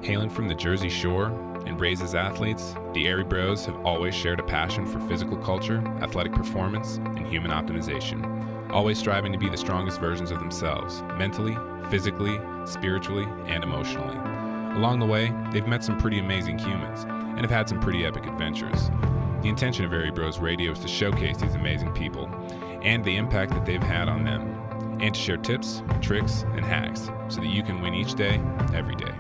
Hailing from the Jersey Shore and raised as athletes, the Airey Bros have always shared a passion for physical culture, athletic performance, and human optimization, always striving to be the strongest versions of themselves, mentally, physically, spiritually, and emotionally. Along the way, they've met some pretty amazing humans and have had some pretty epic adventures. The intention of Airey Bros Radio is to showcase these amazing people and the impact that they've had on them, and to share tips, tricks, and hacks so that you can win each day, every day.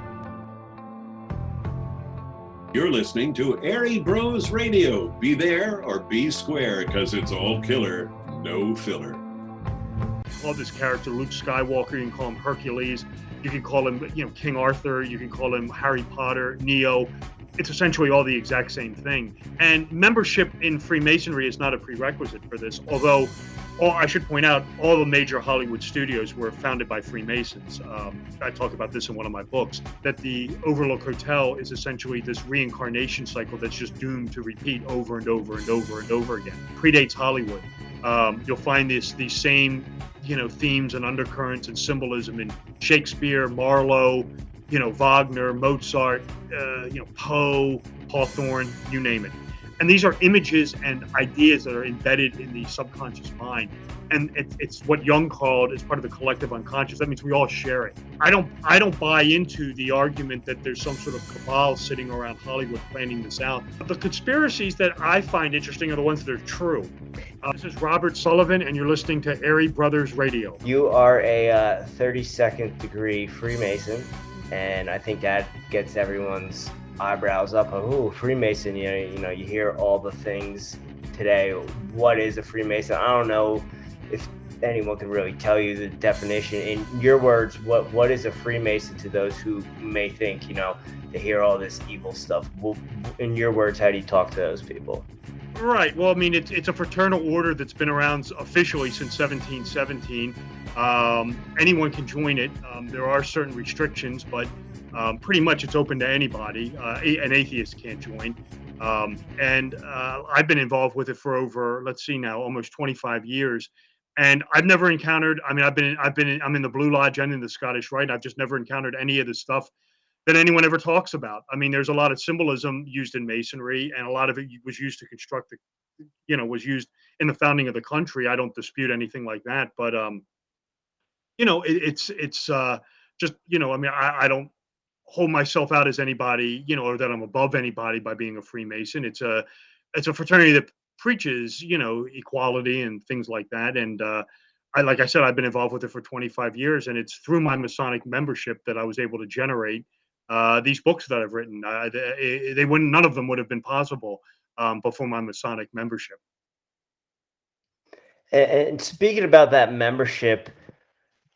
You're listening to Airey Bros Radio. Be there or be square, because it's all killer, no filler. Love this character, Luke Skywalker. You can call him Hercules. You can call him, King Arthur. You can call him Harry Potter, Neo. It's essentially all the exact same thing. And membership in Freemasonry is not a prerequisite for this, although I should point out, all the major Hollywood studios were founded by Freemasons. I talk about this in one of my books, that the Overlook Hotel is essentially this reincarnation cycle that's just doomed to repeat over and over and over and over again. Predates Hollywood. You'll find these same, themes and undercurrents and symbolism in Shakespeare, Marlowe, Wagner, Mozart, Poe, Hawthorne, you name it. And these are images and ideas that are embedded in the subconscious mind. And it's what Jung called, as part of the collective unconscious. That means we all share it. I don't buy into the argument that there's some sort of cabal sitting around Hollywood planning this out. But the conspiracies that I find interesting are the ones that are true. This is Robert Sullivan, and you're listening to Airey Brothers Radio. You are a 32nd degree Freemason, and I think that gets everyone's eyebrows up. Oh, Freemason, you hear all the things today. What is a Freemason? I don't know if anyone can really tell you the definition. In your words, what is a Freemason to those who may think, they hear all this evil stuff? Well, in your words, how do you talk to those people? Right. Well, I mean, it's a fraternal order that's been around officially since 1717. Anyone can join it. There are certain restrictions, but pretty much it's open to anybody. An atheist can't join. And I've been involved with it for over, almost 25 years. And I've never encountered, I'm in the Blue Lodge and in the Scottish Rite. I've just never encountered any of the stuff that anyone ever talks about. I mean, there's a lot of symbolism used in Masonry, and a lot of it was used to construct was used in the founding of the country. I don't dispute anything like that, but it's just, I don't hold myself out as anybody, or that I'm above anybody by being a Freemason. It's a fraternity that preaches, equality and things like that. And like I said, I've been involved with it for 25 years, and it's through my Masonic membership that I was able to generate these books that I've written. None of them would have been possible before my Masonic membership. And speaking about that membership,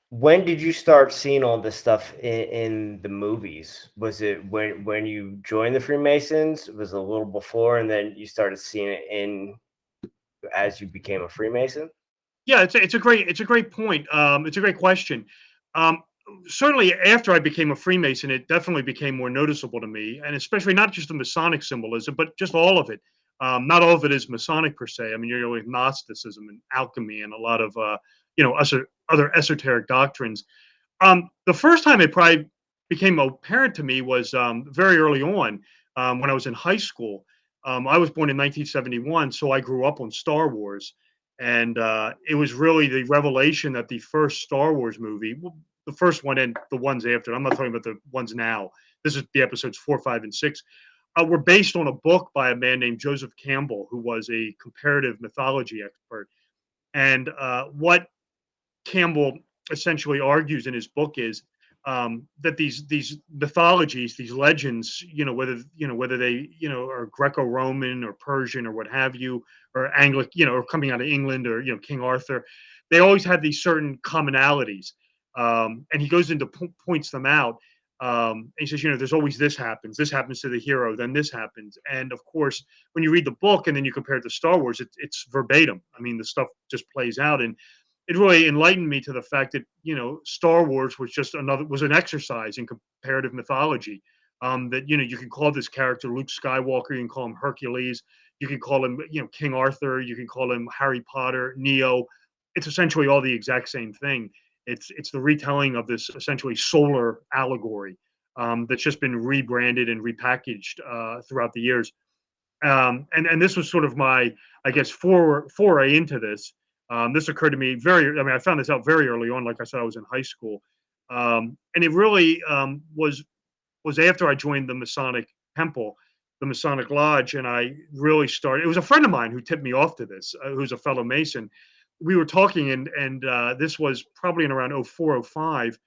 when did you start seeing all this stuff in the movies? Was it when you joined the Freemasons? Was it a little before, and then you started seeing it as you became a Freemason? Yeah, it's a great point. It's a great question. Certainly after I became a Freemason, it definitely became more noticeable to me, and especially not just the Masonic symbolism, but just all of it. Not all of it is Masonic per se. I mean, you're with Gnosticism and alchemy and a lot of other esoteric doctrines. The first time it probably became apparent to me was very early on when I was in high school. I was born in 1971, so I grew up on Star Wars. And it was really the revelation that the first Star Wars movie, the first one and the ones after, I'm not talking about the ones now, this is the episodes 4, 5, and 6, were based on a book by a man named Joseph Campbell, who was a comparative mythology expert. And what Campbell essentially argues in his book is that these mythologies, these legends, whether they are Greco-Roman or Persian or what have you, or Anglican, or coming out of England, or King Arthur, they always have these certain commonalities. And he goes into points them out. And he says, there's always this happens to the hero, then this happens. And of course, when you read the book and then you compare it to Star Wars, it's verbatim. I mean, the stuff just plays out. And it really enlightened me to the fact that, Star Wars was just was an exercise in comparative mythology. That, you can call this character Luke Skywalker, you can call him Hercules, you can call him, King Arthur, you can call him Harry Potter, Neo. It's essentially all the exact same thing. It's the retelling of this essentially solar allegory. that's just been rebranded and repackaged throughout the years. And this was sort of my, I guess, foray into this. This occurred to me I found this out very early on. Like I said, I was in high school, and it really was after I joined the Masonic Temple, the Masonic Lodge, and I really started. It was a friend of mine who tipped me off to this, who's a fellow Mason. We were talking, and this was probably in around 04, 05,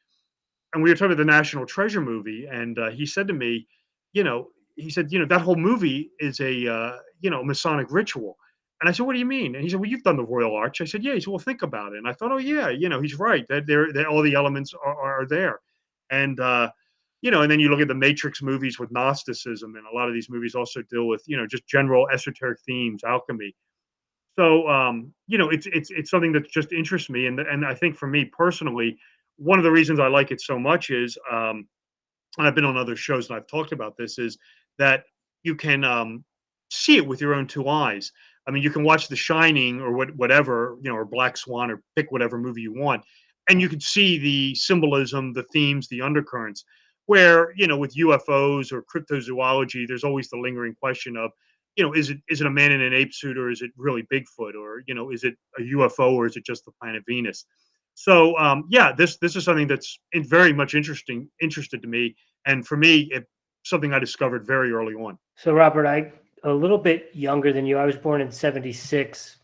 and we were talking about the National Treasure movie, and he said to me, you know, that whole movie is a Masonic ritual. And I said, what do you mean? And he said, well, you've done the Royal Arch. I said, yeah. He said, well, think about it. And I thought, oh yeah, he's right. That there all the elements are there. And and then you look at the Matrix movies with Gnosticism, and a lot of these movies also deal with, just general esoteric themes, alchemy. So it's something that just interests me, and I think for me personally, one of the reasons I like it so much is, and I've been on other shows and I've talked about this, is that you can see it with your own two eyes. I mean, you can watch The Shining or whatever, or Black Swan, or pick whatever movie you want, and you can see the symbolism, the themes, the undercurrents. Where with UFOs or cryptozoology, there's always the lingering question of, is it a man in an ape suit, or is it really Bigfoot, or is it a UFO, or is it just the planet Venus? So this is something that's very much interested to me, and for me, it's something I discovered very early on. So Robert, I a little bit younger than you. I was born in '76,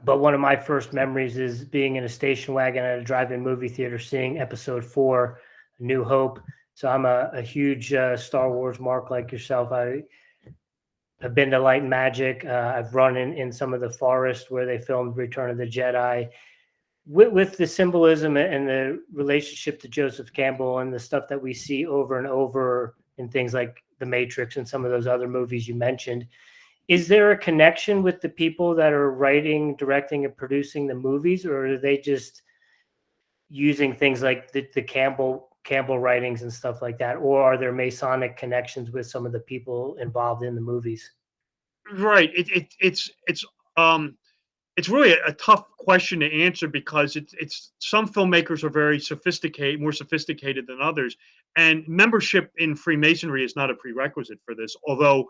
but one of my first memories is being in a station wagon at a drive-in movie theater, seeing Episode 4, A New Hope. So I'm a huge Star Wars mark like yourself. I've been to Light and Magic. I've run in some of the forest where they filmed Return of the Jedi. With the symbolism and the relationship to Joseph Campbell and the stuff that we see over and over in things like The Matrix and some of those other movies you mentioned, is there a connection with the people that are writing, directing, and producing the movies, or are they just using things like the Campbell writings and stuff like that, or are there Masonic connections with some of the people involved in the movies? Right. It's really a tough question to answer, because it's some filmmakers are very sophisticated, more sophisticated than others, and membership in Freemasonry is not a prerequisite for this. Although,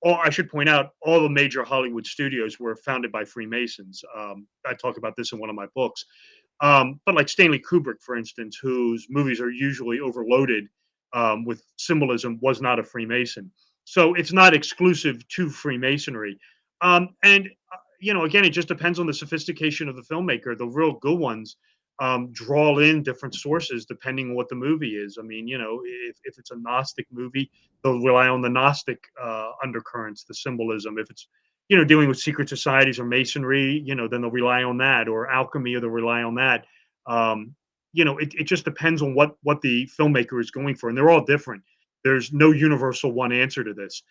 I should point out, all the major Hollywood studios were founded by Freemasons. I talk about this in one of my books. But like Stanley Kubrick, for instance, whose movies are usually overloaded with symbolism, was not a Freemason. So it's not exclusive to Freemasonry. Again, it just depends on the sophistication of the filmmaker. The real good ones draw in different sources depending on what the movie is. I mean, if it's a Gnostic movie, they'll rely on the Gnostic undercurrents, the symbolism. If it's dealing with secret societies or masonry, then they'll rely on that, or alchemy, or they'll rely on that. It just depends on what the filmmaker is going for, and they're all different. There's no universal one answer to this.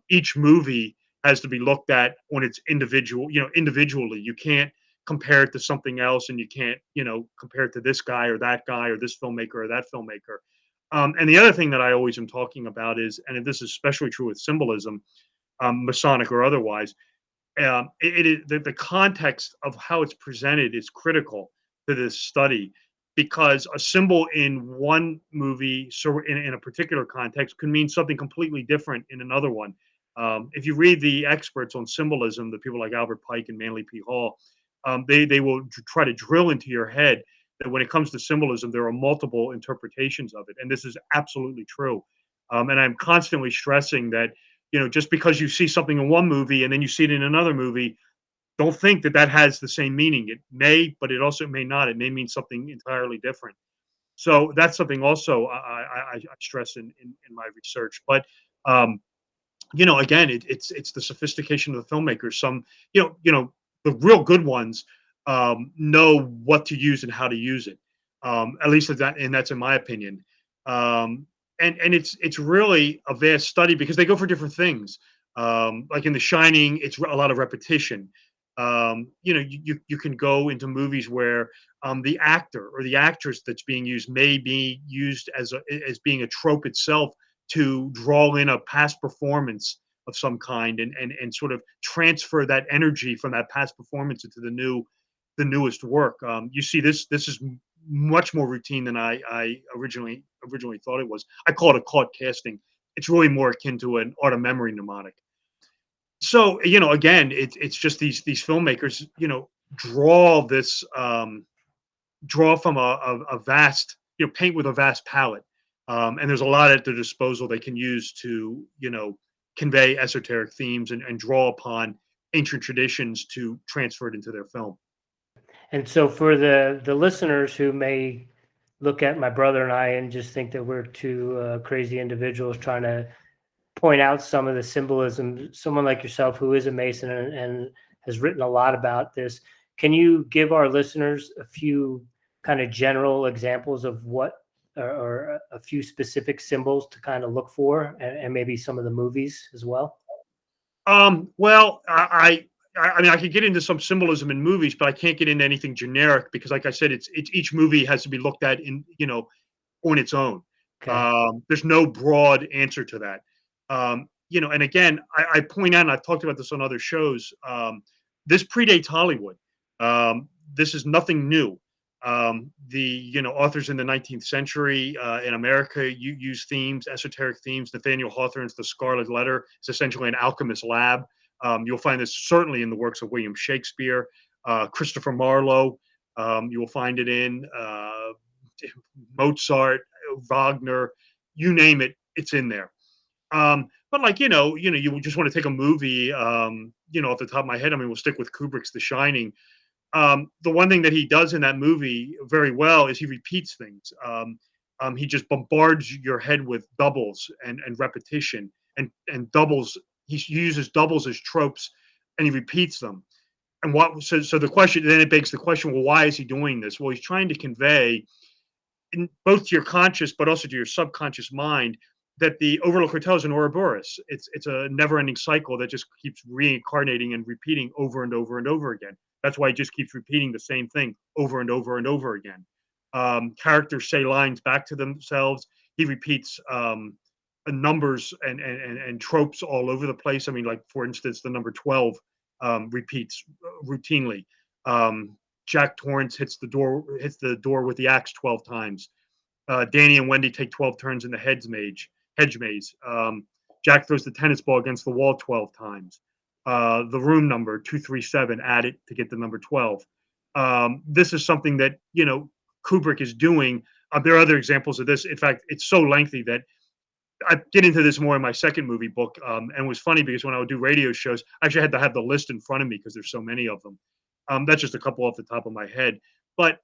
Each movie has to be looked at on its individually. You can't compare it to something else, and you can't, compare it to this guy or this filmmaker or that filmmaker. And the other thing that I always am talking about is, and this is especially true with symbolism, Masonic or otherwise, it is the context of how it's presented is critical to this study, because a symbol in one movie, so in a particular context, could mean something completely different in another one. If you read the experts on symbolism, the people like Albert Pike and Manly P. Hall, they will try to drill into your head that when it comes to symbolism, there are multiple interpretations of it, and this is absolutely true. And I'm constantly stressing that, just because you see something in one movie and then you see it in another movie, don't think that has the same meaning. It may, but it also may not. It may mean something entirely different. So that's something also I stress in my research. But again, it's the sophistication of the filmmakers. Some, the real good ones know what to use and how to use it. At least that's in my opinion. And it's really a vast study, because they go for different things. Like in The Shining, it's a lot of repetition. You can go into movies where the actor or the actress that's being used may be used as being a trope itself, to draw in a past performance of some kind, and sort of transfer that energy from that past performance into the newest work. You see this is much more routine than I originally thought it was. I call it a caught casting. It's really more akin to an art of memory mnemonic. So again, it's just these filmmakers, draw this draw from a vast, paint with a vast palette, and there's a lot at their disposal they can use to convey esoteric themes and draw upon ancient traditions to transfer it into their film. And so for the listeners who may look at my brother and I and just think that we're two crazy individuals trying to point out some of the symbolism, someone like yourself who is a Mason and has written a lot about this, can you give our listeners a few kind of general examples of what, or a few specific symbols to kind of look for, and maybe some of the movies as well? Well, I mean, I could get into some symbolism in movies, but I can't get into anything generic because, like I said, it's each movie has to be looked at in on its own. Okay. There's no broad answer to that. And again, I point out, and I've talked about this on other shows. This predates Hollywood. This is nothing new. The authors in the 19th century in America use themes, esoteric themes. Nathaniel Hawthorne's The Scarlet Letter is essentially an alchemist lab. You'll find this certainly in the works of William Shakespeare, Christopher Marlowe. You will find it in Mozart, Wagner, you name it, it's in there. But like, you just want to take a movie, off the top of my head. I mean, we'll stick with Kubrick's The Shining. The one thing that he does in that movie very well is he repeats things. He just bombards your head with doubles and repetition and doubles. He uses doubles as tropes, and he repeats them. And so the question then, it begs the question: well, why is he doing this? Well, he's trying to convey, in both to your conscious but also to your subconscious mind, that the Overlook Hotel is an Ouroboros. It's a never-ending cycle that just keeps reincarnating and repeating over and over and over again. That's why he just keeps repeating the same thing over and over and over again. Characters say lines back to themselves. He repeats numbers and tropes all over the place. I mean, like, for instance, the number 12 repeats routinely. Jack Torrance hits the door with the axe 12 times. Danny and Wendy take 12 turns in the hedge maze. Jack throws the tennis ball against the wall 12 times. The room number 237, add it to get the number 12. This is something that Kubrick is doing. There are other examples of this. In fact, it's so lengthy that I get into this more in my second movie book. And it was funny because when I would do radio shows, I actually had to have the list in front of me because there's so many of them. That's just a couple off the top of my head. But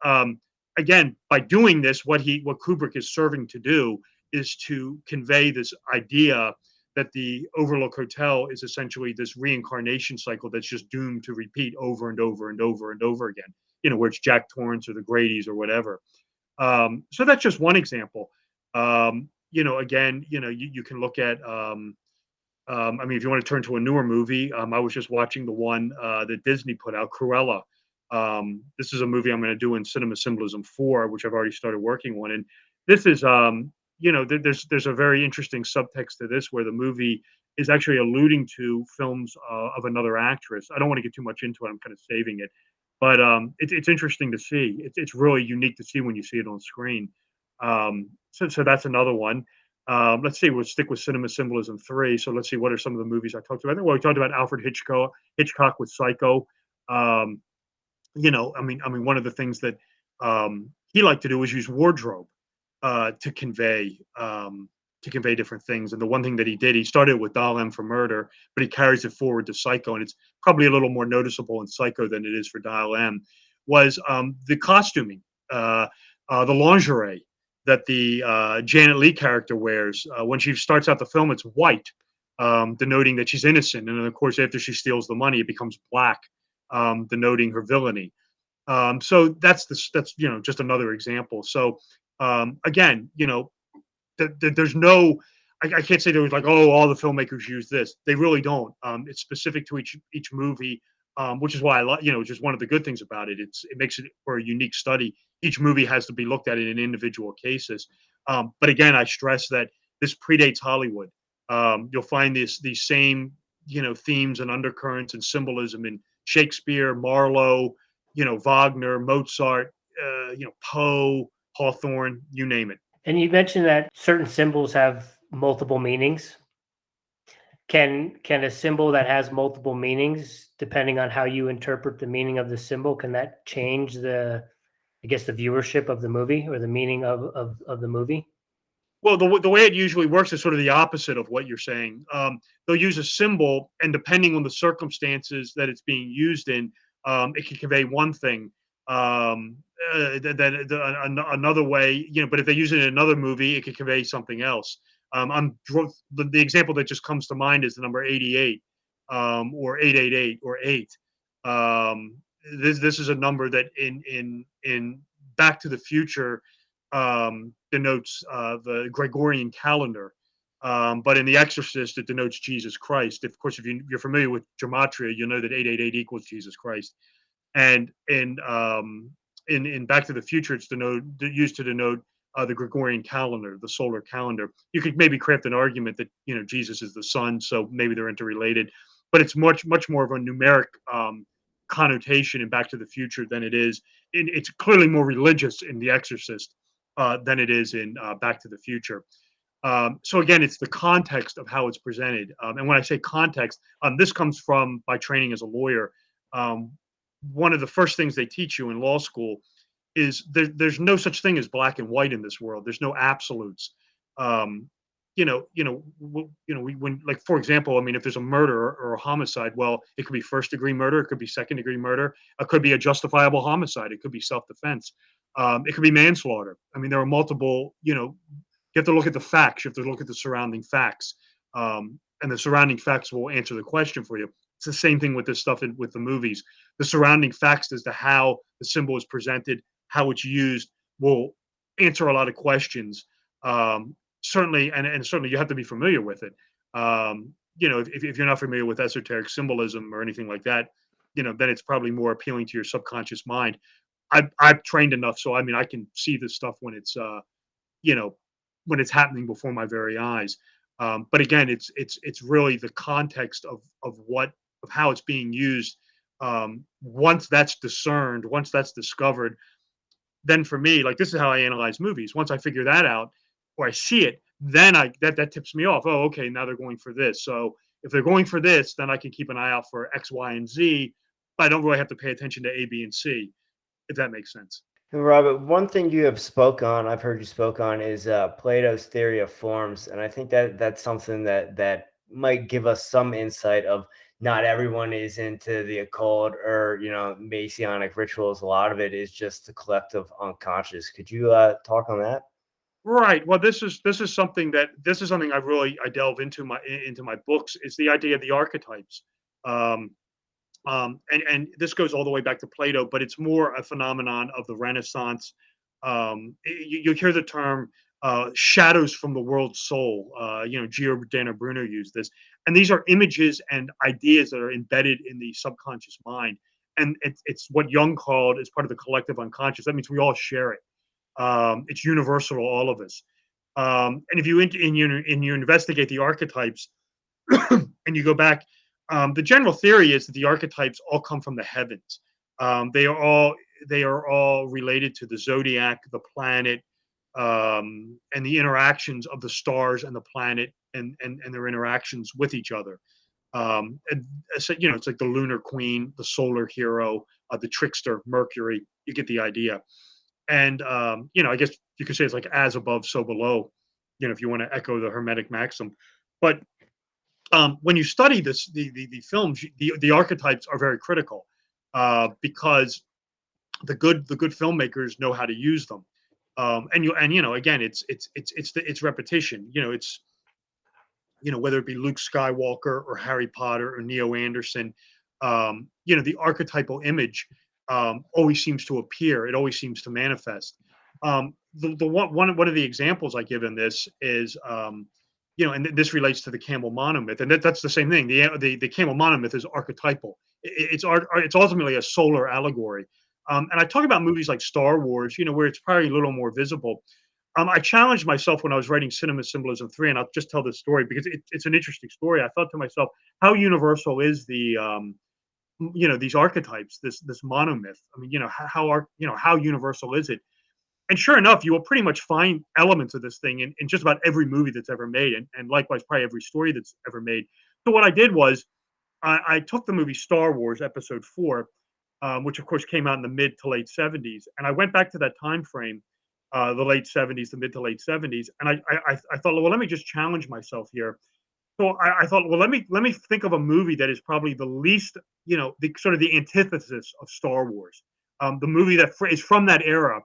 again, by doing this, what Kubrick is serving to do is to convey this idea that the Overlook Hotel is essentially this reincarnation cycle that's just doomed to repeat over and over and over and over again. Where it's Jack Torrance or the Grady's or whatever. So that's just one example. Again, you can look at. I mean, if you want to turn to a newer movie, I was just watching the one that Disney put out, Cruella. This is a movie I'm going to do in Cinema Symbolism 4, which I've already started working on. And this is, there's a very interesting subtext to this where the movie is actually alluding to films of another actress. I don't want to get too much into it. I'm kind of saving it. But it's interesting to see. It's really unique to see when you see it on screen. So that's another one. Let's see. We'll stick with Cinema Symbolism 3. So let's see, what are some of the movies I talked about? Well, we talked about Alfred Hitchcock with Psycho. I mean, one of the things that he liked to do was use wardrobe to convey different things. And the one thing that he did, he started with Dial M for Murder, but he carries it forward to Psycho, and it's probably a little more noticeable in Psycho than it is for Dial M, was the costuming, the lingerie that the Janet Leigh character wears. When she starts out the film, it's white, denoting that she's innocent. And then, of course, after she steals the money, it becomes black, denoting her villainy. So that's just another example. So again, there's no, I can't say there was like, oh, all the filmmakers use this. They really don't. It's specific to each movie, which is why I like, just one of the good things about it. It makes it for a unique study. Each movie has to be looked at in individual cases. But again, I stress that this predates Hollywood. You'll find these same, themes and undercurrents and symbolism in Shakespeare, Marlowe, Wagner, Mozart, Poe, Hawthorne, you name it. And you mentioned that certain symbols have multiple meanings. Can a symbol that has multiple meanings, depending on how you interpret the meaning of the symbol, can that change the viewership of the movie or the meaning of the movie? Well, the way it usually works is sort of the opposite of what you're saying. They'll use a symbol, and depending on the circumstances that it's being used in, it can convey one thing. Another way, but if they use it in another movie, it could convey something else. The example that just comes to mind is the number 88, or 888 or 8. This is a number that in Back to the Future denotes the Gregorian calendar, but in The Exorcist it denotes Jesus Christ. Of course, if you're familiar with gematria, you'll know that 888 equals Jesus Christ. And in Back to the Future, it's used to denote the Gregorian calendar, the solar calendar. You could maybe craft an argument that Jesus is the sun, so maybe they're interrelated, but it's much more of a numeric connotation in Back to the Future than it is. It's clearly more religious in The Exorcist than it is in Back to the Future. So again, it's the context of how it's presented. And when I say context, this comes from my training as a lawyer. One of the first things they teach you in law school is there's no such thing as black and white in this world. There's no absolutes. When, like, for example, I mean, if there's a murder or a homicide, well, it could be first degree murder, it could be second degree murder, it could be a justifiable homicide, it could be self-defense, it could be manslaughter. I mean, there are multiple. You have to look at the facts. You have to look at the surrounding facts, and the surrounding facts will answer the question for you. It's the same thing with this stuff with the movies. The surrounding facts as to how the symbol is presented, how it's used, will answer a lot of questions. Certainly, and certainly you have to be familiar with it. If you're not familiar with esoteric symbolism or anything like that, then it's probably more appealing to your subconscious mind. I've trained enough, so I mean, I can see this stuff when it's when it's happening before my very eyes. But again, it's really the context of how it's being used. Once that's discerned, once that's discovered, then for me, like, this is how I analyze movies. Once I figure that out, or I see it, then that tips me off. Oh, okay, now they're going for this. So if they're going for this, then I can keep an eye out for X, Y, and Z. But I don't really have to pay attention to A, B, and C, if that makes sense. Robert, one thing you have I've heard you spoke on, is Plato's theory of forms, and I think that's something that might give us some insight of not everyone is into the occult or Masonic rituals. A lot of it is just the collective unconscious. Could you talk on that? Right. Well, this is something I delve into my books. Is the idea of the archetypes. And this goes all the way back to Plato, but it's more a phenomenon of the Renaissance. You hear the term shadows from the world's soul. Giordano Bruno used this. And these are images and ideas that are embedded in the subconscious mind. And it's what Jung called as part of the collective unconscious. That means we all share it. It's universal to all of us. And if you investigate the archetypes and you go back, the general theory is that the archetypes all come from the heavens. They are all related to the zodiac, the planet, and the interactions of the stars and the planet, and their interactions with each other. And so, it's like the lunar queen, the solar hero, the trickster, Mercury. You get the idea. And I guess you could say it's like as above, so below. If you want to echo the Hermetic maxim, but when you study the films, the archetypes are very critical, because the good filmmakers know how to use them. Again, it's repetition. It's whether it be Luke Skywalker or Harry Potter or Neo Anderson, the archetypal image always seems to appear. It always seems to manifest. One of the examples I give in this is, and this relates to the Camel Monomyth, and that's the same thing. The Camel Monomyth is archetypal. It's ultimately a solar allegory. And I talk about movies like Star Wars, where it's probably a little more visible. I challenged myself when I was writing Cinema Symbolism 3, and I'll just tell this story because it's an interesting story. I thought to myself, how universal is the these archetypes, this monomyth. I mean, how universal is it? And sure enough, you will pretty much find elements of this thing in just about every movie that's ever made, and likewise probably every story that's ever made. So what I did was I took the movie Star Wars Episode 4, which of course came out in the mid to late 70s, and I went back to that time frame, the late 70s, the mid to late 70s, and I thought, well, let me just challenge myself here. So I thought, well, let me think of a movie that is probably the least, the sort of the antithesis of Star Wars, the movie that is from that era,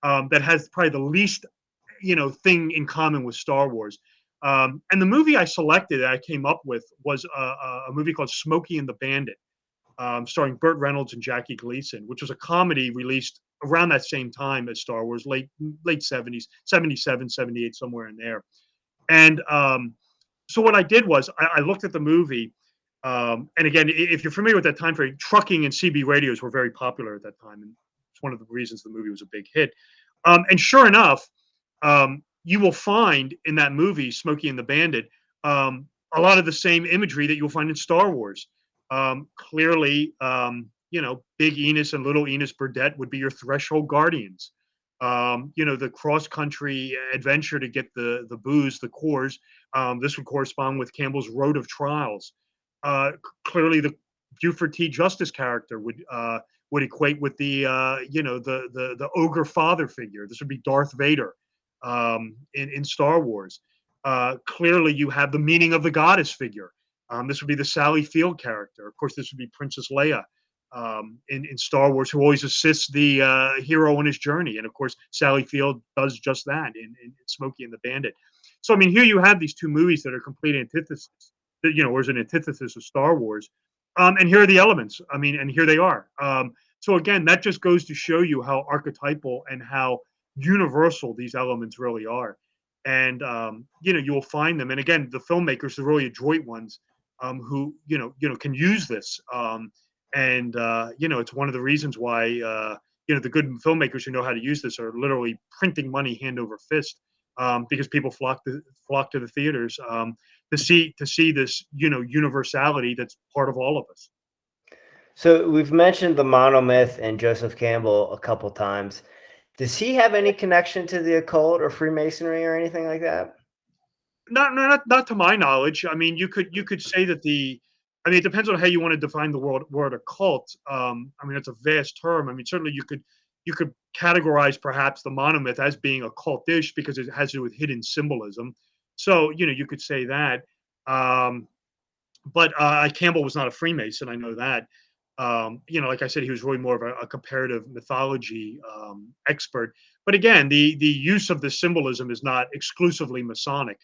that has probably the least, thing in common with Star Wars. And the movie I selected, that I came up with, was a movie called Smokey and the Bandit, starring Burt Reynolds and Jackie Gleason, which was a comedy released around that same time as Star Wars, late 70s, 77, 78, somewhere in there. And so what I did was I looked at the movie, and again, if you're familiar with that time frame, trucking and CB radios were very popular at that time, and it's one of the reasons the movie was a big hit. And sure enough, you will find in that movie, Smokey and the Bandit, a lot of the same imagery that you'll find in Star Wars. Clearly, Big Enos and Little Enos Burdett would be your threshold guardians. The cross-country adventure to get the booze, the cores. This would correspond with Campbell's Road of Trials. Clearly, the Buford T. Justice character would equate with the ogre father figure. This would be Darth Vader in Star Wars. Clearly, you have the meaning of the goddess figure. This would be the Sally Field character. Of course, this would be Princess Leia in Star Wars, who always assists the hero on his journey. And of course, Sally Field does just that in Smokey and the Bandit. So, I mean, here you have these two movies that are complete antithesis, where's an antithesis of Star Wars. And here are the elements. I mean, and here they are. So again, that just goes to show you how archetypal and how universal these elements really are. And you will find them. And again, the filmmakers, the really adroit ones, who can use this. It's one of the reasons why the good filmmakers who know how to use this are literally printing money hand over fist, because people flock to the theaters to see this universality that's part of all of us. So we've mentioned the monomyth and Joseph Campbell a couple times. Does he have any connection to the occult or Freemasonry or anything like that? Not to my knowledge. I mean, you could say that it depends on how you want to define the word occult. I mean, it's a vast term. I mean, certainly you could categorize perhaps the monomyth as being occultish because it has to do with hidden symbolism. So, you could say that. But Campbell was not a Freemason. I know that. Like I said, he was really more of a comparative mythology expert. But again, the use of the symbolism is not exclusively Masonic.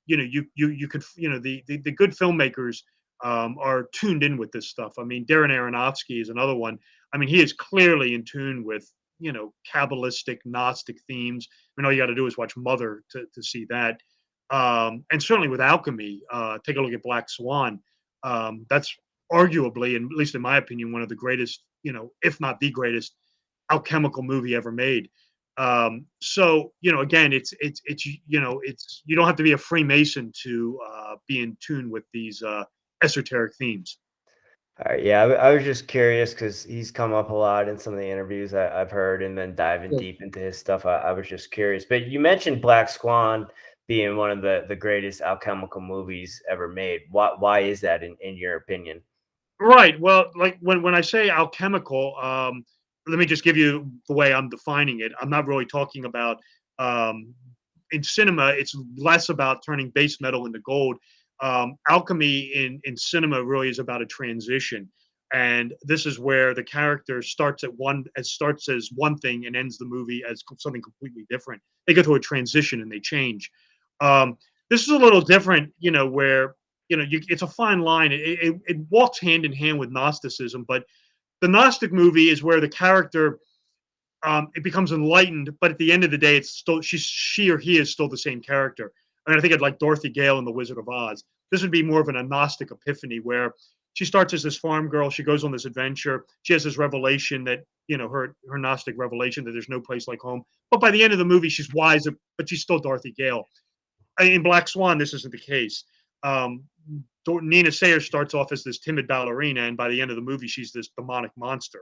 You could, the good filmmakers are tuned in with this stuff. I mean, Darren Aronofsky is another one. I mean, he is clearly in tune with, Kabbalistic, Gnostic themes. I mean, all you got to do is watch Mother to see that. And certainly with alchemy, take a look at Black Swan. That's arguably, and at least in my opinion, one of the greatest, if not the greatest, alchemical movie ever made. So again, it's you don't have to be a Freemason to be in tune with these esoteric themes. All right, yeah, I was just curious because he's come up a lot in some of the interviews I've heard, and then diving deep into his stuff. I was just curious, but you mentioned Black Swan being one of the greatest alchemical movies ever made. Why is that in your opinion? Right. Well, like when I say alchemical, let me just give you the way I'm defining it. I'm not really talking about in cinema. It's less about turning base metal into gold. Alchemy in cinema really is about a transition, and this is where the character starts as one thing and ends the movie as something completely different. They go through a transition and they change. This is a little different, where it's a fine line. It walks hand in hand with Gnosticism, but the Gnostic movie is where the character it becomes enlightened, but at the end of the day, it's still she or he is still the same character. I mean, I think I'd like Dorothy Gale in The Wizard of Oz. This would be more of an Gnostic epiphany where she starts as this farm girl. She goes on this adventure. She has this revelation that, her Gnostic revelation that there's no place like home. But by the end of the movie, she's wiser, but she's still Dorothy Gale. In Black Swan, this isn't the case. Nina Sayers starts off as this timid ballerina, and by the end of the movie, she's this demonic monster.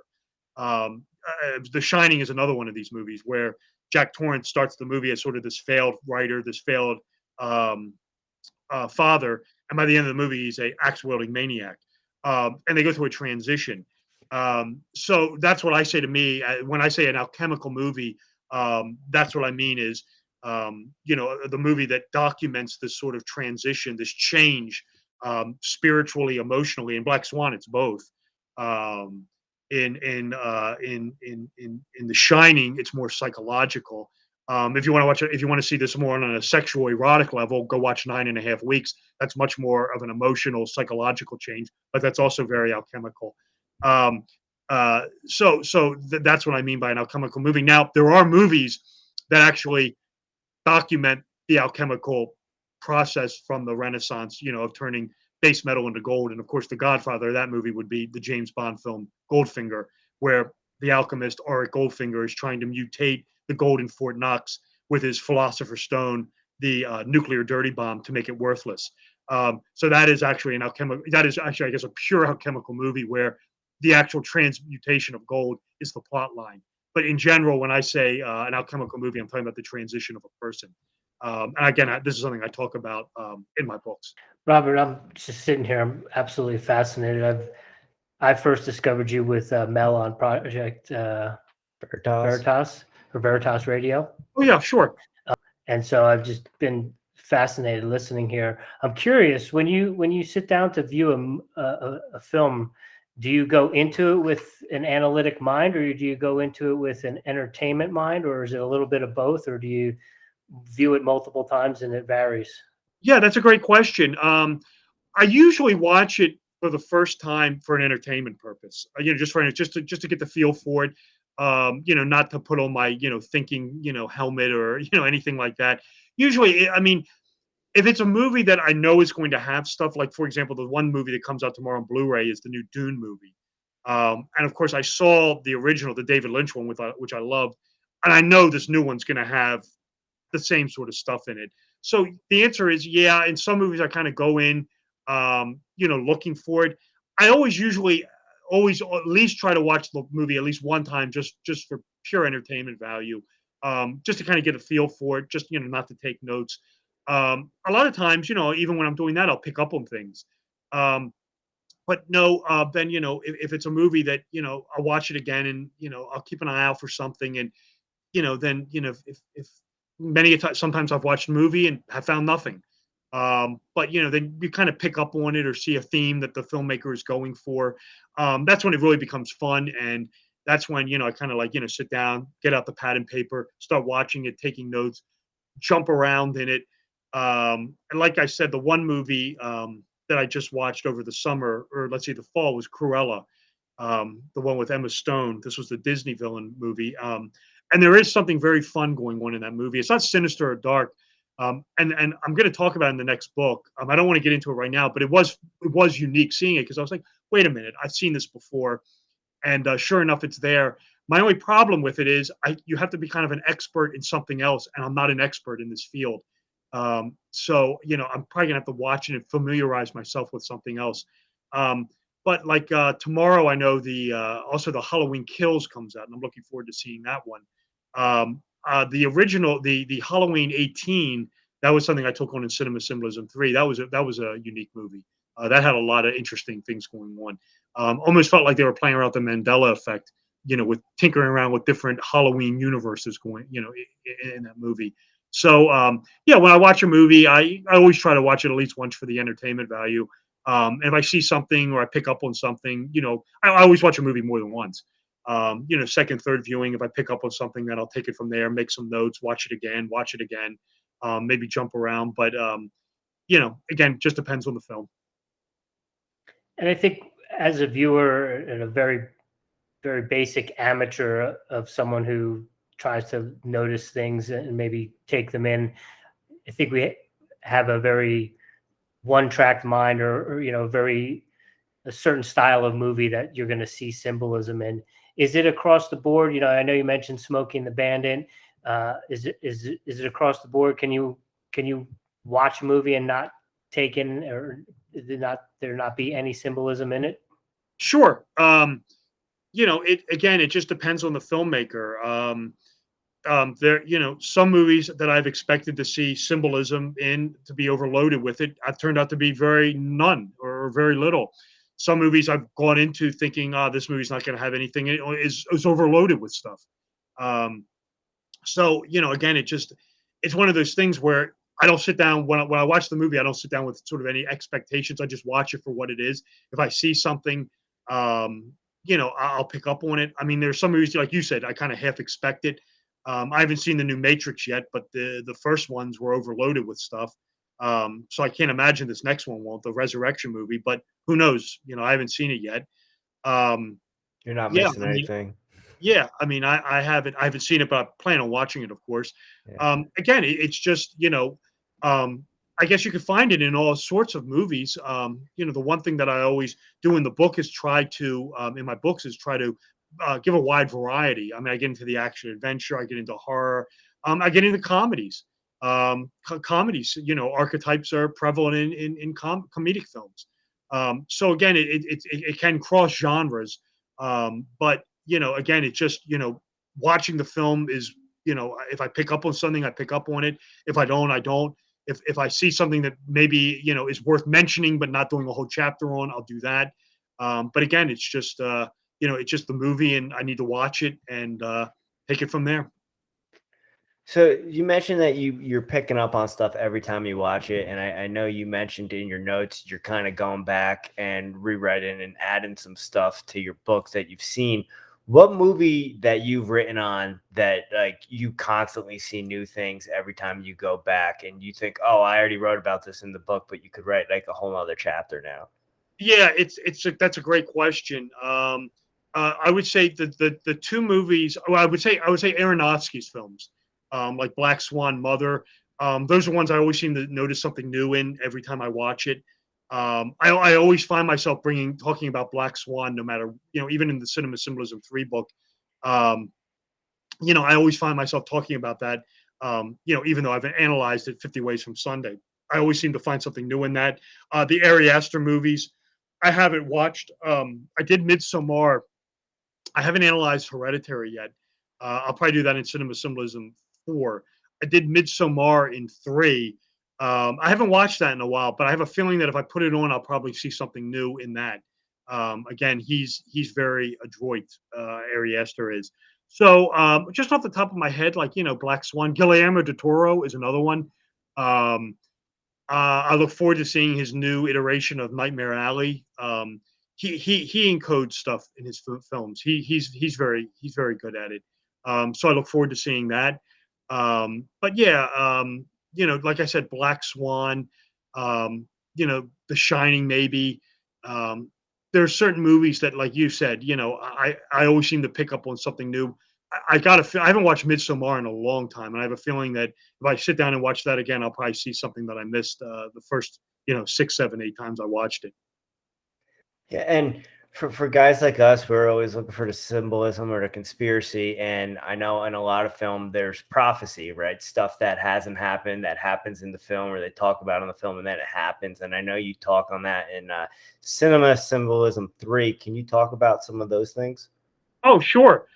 The Shining is another one of these movies where Jack Torrance starts the movie as sort of this failed writer, this failed father, and by the end of the movie, he's a axe-wielding maniac. And they go through a transition. So that's what I say to me when I say an alchemical movie. That's what I mean is, the movie that documents this sort of transition, this change, spiritually, emotionally. In Black Swan, it's both. In The Shining, it's more psychological. If you want to watch it, if you want to see this more on a sexual erotic level, go watch 9.5 Weeks. That's much more of an emotional, psychological change, but that's also very alchemical. That's what I mean by an alchemical movie. Now, there are movies that actually document the alchemical process from the Renaissance, of turning base metal into gold. And of course, the godfather of that movie would be the James Bond film Goldfinger, where the alchemist Auric Goldfinger is trying to mutate the gold in Fort Knox with his philosopher's stone, the nuclear dirty bomb, to make it worthless. So that is actually an alchemical. That is actually, I guess, a pure alchemical movie where the actual transmutation of gold is the plot line. But in general, when I say an alchemical movie, I'm talking about the transition of a person. And again, this is something I talk about in my books. Robert, I'm just sitting here. I'm absolutely fascinated. I first discovered you with Mel on Project Veritas or Veritas Radio. Oh yeah, sure. And so I've just been fascinated listening here. I'm curious, when you sit down to view a film, do you go into it with an analytic mind, or do you go into it with an entertainment mind, or is it a little bit of both, or do you view it multiple times and it varies? Yeah, that's a great question. I usually watch it for the first time for an entertainment purpose. Just to get the feel for it. Not to put on my thinking helmet or anything like that. Usually, I mean, if it's a movie that I know is going to have stuff like, for example, the one movie that comes out tomorrow on Blu-ray is the new Dune movie. And of course, I saw the original, the David Lynch one, which I loved. And I know this new one's going to have the same sort of stuff in it. So the answer is, yeah, in some movies I kind of go in, looking for it. I always at least try to watch the movie at least one time, just for pure entertainment value, just to kind of get a feel for it, just, not to take notes. A lot of times, even when I'm doing that, I'll pick up on things. But no, then, if it's a movie that, I'll watch it again and, I'll keep an eye out for something. And, then, if many a time, sometimes I've watched a movie and have found nothing. But, then you kind of pick up on it or see a theme that the filmmaker is going for. That's when it really becomes fun. And that's when, I kind of like, sit down, get out the pad and paper, start watching it, taking notes, jump around in it. And like I said, the one movie that I just watched over the summer, or let's say the fall, was Cruella, the one with Emma Stone. This was the Disney villain movie. And there is something very fun going on in that movie. It's not sinister or dark. And I'm going to talk about it in the next book. I don't want to get into it right now, but it was unique seeing it, because I was like, wait a minute, I've seen this before. And sure enough, it's there. My only problem with it is you have to be kind of an expert in something else, and I'm not an expert in this field. So, I'm probably gonna have to watch it and familiarize myself with something else. But like tomorrow, I know also the Halloween Kills comes out, and I'm looking forward to seeing that one. The original, the Halloween 18, that was something I took on in Cinema Symbolism 3. That was a unique movie. That had a lot of interesting things going on. Almost felt like they were playing around the Mandela effect, with tinkering around with different Halloween universes going, in that movie. So, when I watch a movie, I always try to watch it at least once for the entertainment value. And if I see something or I pick up on something, I always watch a movie more than once. Second, third viewing, if I pick up on something, then I'll take it from there, make some notes, watch it again, maybe jump around. But, again, just depends on the film. And I think as a viewer and a very, very basic amateur of someone who tries to notice things and maybe take them in, I think we have a very one-track mind, or a certain style of movie that you're going to see symbolism in. Is it across the board? I know you mentioned Smokey and the Bandit. Is it across the board? Can you watch a movie and not take in, or there not be any symbolism in it? Sure. It just depends on the filmmaker. Some movies that I've expected to see symbolism in to be overloaded with it, I've turned out to be none or very little. Some movies I've gone into thinking, this movie's not going to have anything in it, or is overloaded with stuff. Again, it's one of those things where I don't sit down when I watch the movie. I don't sit down with sort of any expectations. I just watch it for what it is. If I see something, I'll pick up on it. I mean, there's some movies, like you said, I kind of half expect it. I haven't seen the new Matrix yet, but the first ones were overloaded with stuff. So I can't imagine this next one won't, the Resurrection movie, but who knows? I haven't seen it yet. You're not missing anything. Yeah, I mean, I haven't seen it, but I plan on watching it, of course. Yeah. Again, it's just, I guess you could find it in all sorts of movies. The one thing that I always do in the book is in my books is try to give a wide variety. I mean, I get into the action adventure, I get into horror, I get into comedies. Comedies, archetypes are prevalent in comedic films. So again, it can cross genres, but again, it's just watching the film is if I pick up on something, I pick up on it. If I don't, I don't. If I see something that maybe is worth mentioning but not doing a whole chapter on, I'll do that. But again, it's just it's just the movie, and I need to watch it and take it from there. So you mentioned that you're picking up on stuff every time you watch it, and I know you mentioned in your notes you're kind of going back and rewriting and adding some stuff to your books that you've seen. What movie that you've written on that like you constantly see new things every time you go back and you think, oh, I already wrote about this in the book, but you could write like a whole other chapter now? Yeah, that's a great question. I would say the two movies. Well, I would say Aronofsky's films, like Black Swan, Mother. Those are ones I always seem to notice something new in every time I watch it. I always find myself talking about Black Swan, no matter even in the Cinema Symbolism 3 book. I always find myself talking about that. Even though I've analyzed it 50 Ways from Sunday, I always seem to find something new in that. The Ari Aster movies, I haven't watched. I did Midsommar. I haven't analyzed Hereditary yet. I'll probably do that in Cinema Symbolism 4. I did Midsommar in 3. I haven't watched that in a while, but I have a feeling that if I put it on, I'll probably see something new in that. Again, he's very adroit. Ari Aster is. So just off the top of my head, like Black Swan, Guillermo del Toro is another one. I look forward to seeing his new iteration of Nightmare Alley. He encodes stuff in his films. He's very good at it. So I look forward to seeing that. But yeah, like I said, Black Swan, The Shining, maybe. There are certain movies that, like you said, I always seem to pick up on something new. I haven't watched Midsommar in a long time, and I have a feeling that if I sit down and watch that again, I'll probably see something that I missed the first 6, 7, 8 times I watched it. Yeah, and for guys like us, we're always looking for the symbolism or the conspiracy. And I know in a lot of film, there's prophecy, right? Stuff that hasn't happened, that happens in the film, or they talk about in the film, and then it happens. And I know you talk on that in Cinema Symbolism 3. Can you talk about some of those things? Oh, sure.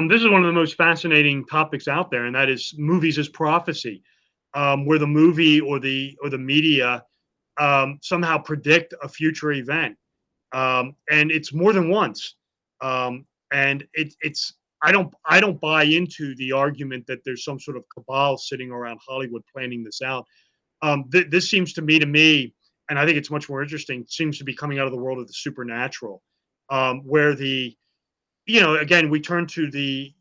This is one of the most fascinating topics out there, and that is movies as prophecy, where the movie or the media somehow predict a future event. And it's more than once. And it's I don't buy into the argument that there's some sort of cabal sitting around Hollywood planning this out. This seems to me, and I think it's much more interesting, seems to be coming out of the world of the supernatural, where again, we turn to the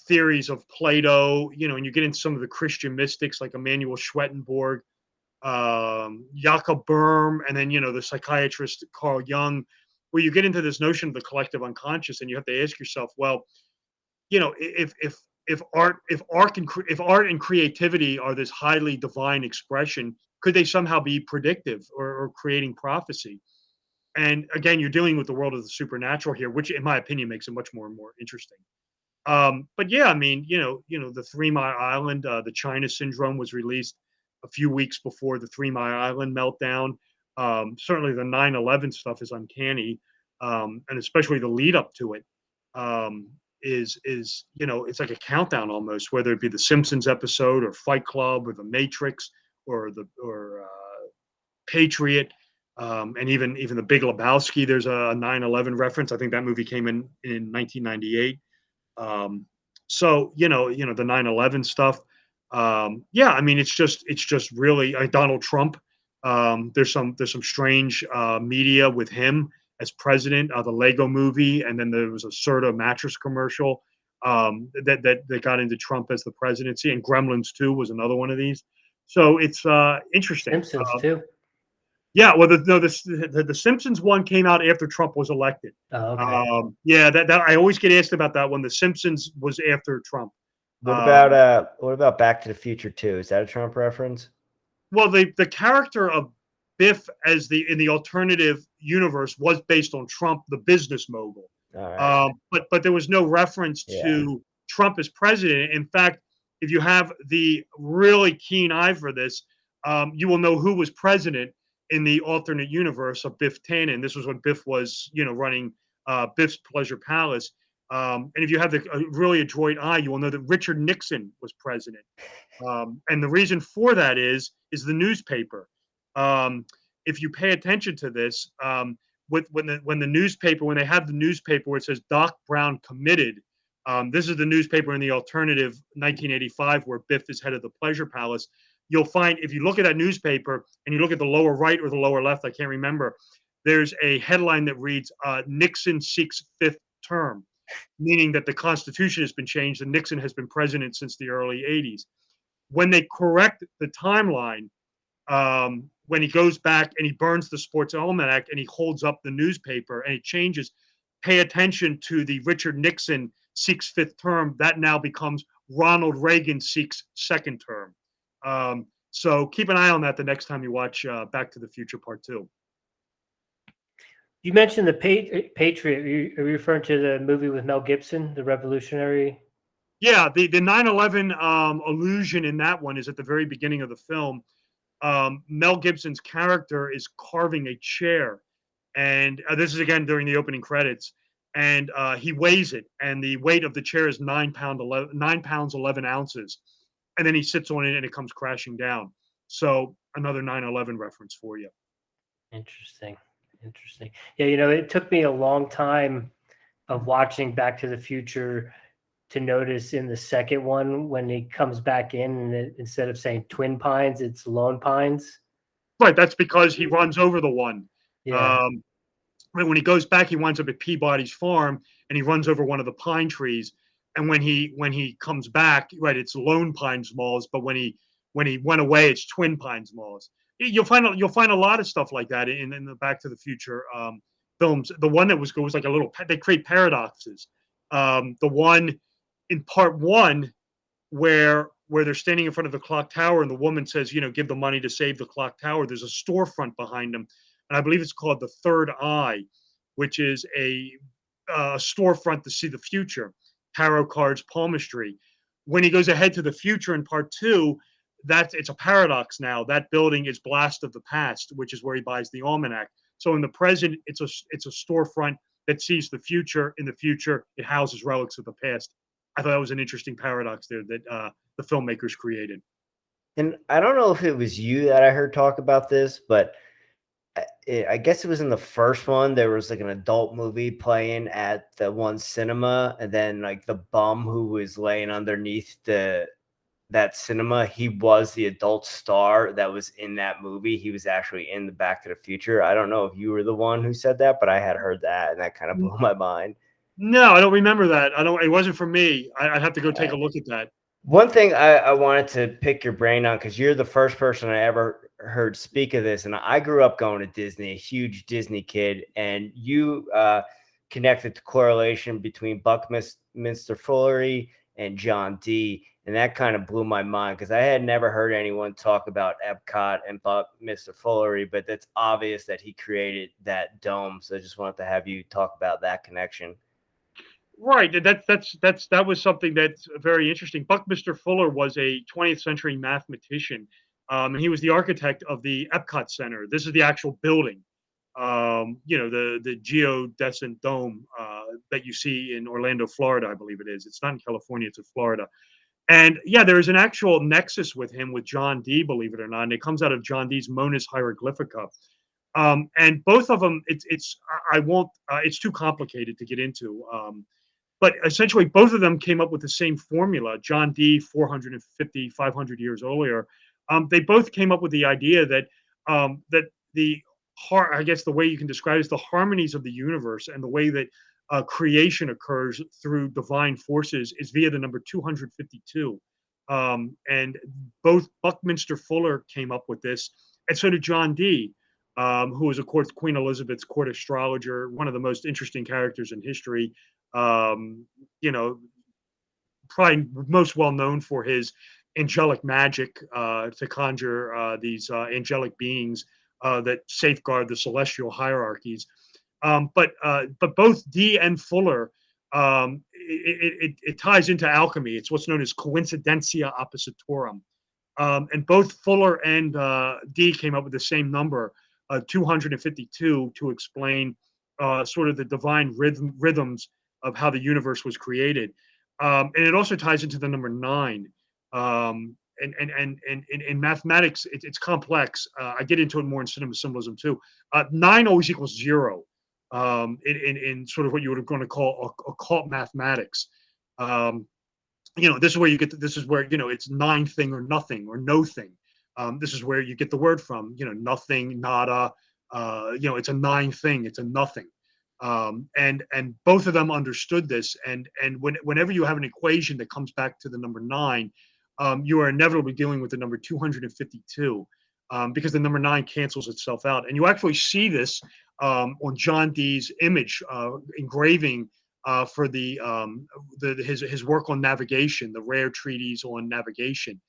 theories of Plato, and you get into some of the Christian mystics like Emanuel Swedenborg, Jakob Böhm, and then the psychiatrist Carl Jung, where you get into this notion of the collective unconscious, and you have to ask yourself, well, if art and creativity are this highly divine expression, could they somehow be predictive or creating prophecy? And again, you're dealing with the world of the supernatural here, which, in my opinion, makes it much more and more interesting. But yeah, I mean, the 3 Mile Island, the China Syndrome was released a few weeks before the 3 Mile Island meltdown. Certainly the 9/11 stuff is uncanny, and especially the lead up to it is it's like a countdown almost, whether it be the Simpsons episode or Fight Club or the Matrix or Patriot, and even the Big Lebowski. There's a 9/11 reference. I think that movie came in 1998. So the 9/11 stuff. Yeah, I mean it's just really Donald Trump. There's some strange media with him as president. The Lego Movie, and then there was a Serta mattress commercial that got into Trump as the presidency, and Gremlins 2 was another one of these. So it's interesting. Simpsons too. Yeah, well, the Simpsons one came out after Trump was elected. Oh, okay. Yeah, that I always get asked about that one. The Simpsons was after Trump. What about Back to the Future 2? Is that a Trump reference? Well, the character of Biff in the alternative universe was based on Trump, the business mogul. All right. But there was no reference to Trump as president. In fact, if you have the really keen eye for this, you will know who was president in the alternate universe of Biff Tannen. This was when Biff was, running Biff's Pleasure Palace. And if you have a really adroit eye, you will know that Richard Nixon was president. And the reason for that is the newspaper. If you pay attention to this, when they have the newspaper where it says Doc Brown committed, this is the newspaper in the alternative 1985 where Biff is head of the Pleasure Palace. You'll find if you look at that newspaper and you look at the lower right or the lower left, I can't remember, there's a headline that reads Nixon seeks fifth term, meaning that the Constitution has been changed and Nixon has been president since the early 80s. When they correct the timeline, when he goes back and he burns the Sports Almanac and he holds up the newspaper and it changes, pay attention to the Richard Nixon seeks fifth term. That now becomes Ronald Reagan seeks second term. So keep an eye on that the next time you watch Back to the Future Part 2. You mentioned the Patriot. Are you referring to the movie with Mel Gibson, the revolutionary? Yeah, the 9/11 allusion in that one is at the very beginning of the film. Mel Gibson's character is carving a chair, and this is again during the opening credits, and he weighs it, and the weight of the chair is 9 pounds 11 ounces, and then he sits on it and it comes crashing down. So another 9/11 reference for you. Interesting. Yeah, it took me a long time of watching Back to the Future to notice in the second one when he comes back in and instead of saying Twin Pines, it's Lone Pines. Right, that's because he runs over the one. Yeah. When he goes back, he winds up at Peabody's farm and he runs over one of the pine trees. And when he comes back, right, it's Lone Pines Malls, but when he went away, it's Twin Pines Malls. You'll find a lot of stuff like that in the Back to the Future films. The one that was like a little, they create paradoxes. The one in part 1 where they're standing in front of the clock tower and the woman says, give the money to save the clock tower. There's a storefront behind them, and I believe it's called the Third Eye, which is a storefront to see the future. Tarot cards, palmistry. When he goes ahead to the future in part 2, it's a paradox now. That building is Blast of the Past, which is where he buys the almanac. So in the present, it's a storefront that sees the future. In the future, it houses relics of the past. I thought that was an interesting paradox there that the filmmakers created. And I don't know if it was you that I heard talk about this, but I guess it was in the first one. There was like an adult movie playing at the one cinema, and then like the bum who was laying underneath that cinema, he was the adult star that was in that movie. He was actually in the Back to the Future. I don't know if you were the one who said that, but I had heard that, and that kind of blew my mind. No, I don't remember that. It wasn't for me. I'd have to go take a look at that. One thing I wanted to pick your brain on, because you're the first person I ever heard speak of this, and I grew up going to Disney, a huge Disney kid, and you connected the correlation between Buckminster Fullery and John Dee, and that kind of blew my mind because I had never heard anyone talk about Epcot and Buckminster Fullery, but that's obvious that he created that dome. So I just wanted to have you talk about that connection. Right. That was something that's very interesting. Buckminster Fuller was a 20th century mathematician. And he was the architect of the Epcot Center. This is the actual building, the geodesic dome that you see in Orlando, Florida, I believe it is. It's not in California, it's in Florida. And yeah, there is an actual nexus with him with John Dee, believe it or not. And it comes out of John Dee's Monas Hieroglyphica. And both of them, it's too complicated to get into. But essentially, both of them came up with the same formula. John Dee, 450, 500 years earlier, they both came up with the idea that I guess the way you can describe it is the harmonies of the universe and the way that creation occurs through divine forces is via the number 252. And both Buckminster Fuller came up with this, and so did John Dee, who was, of course, Queen Elizabeth's court astrologer, one of the most interesting characters in history. Probably most well known for his angelic magic to conjure these angelic beings that safeguard the celestial hierarchies. But both Dee and Fuller, it ties into alchemy. It's what's known as coincidentia oppositorum. And both Fuller and Dee came up with the same number, 252, to explain sort of the divine rhythms of how the universe was created. And it also ties into the number 9. And in mathematics, it's complex. I get into it more in cinema symbolism too. 9 always equals 0 in sort of what you would going to call occult mathematics. This is where you get. This is where it's 9 thing or nothing or no thing. This is where you get the word from. Nothing, nada. It's a 9 thing. It's a nothing. And both of them understood this. And whenever you have an equation that comes back to the number 9, you are inevitably dealing with the number 252 because the number 9 cancels itself out. And you actually see this on John Dee's image engraving for his work on navigation, the rare treatise on navigation,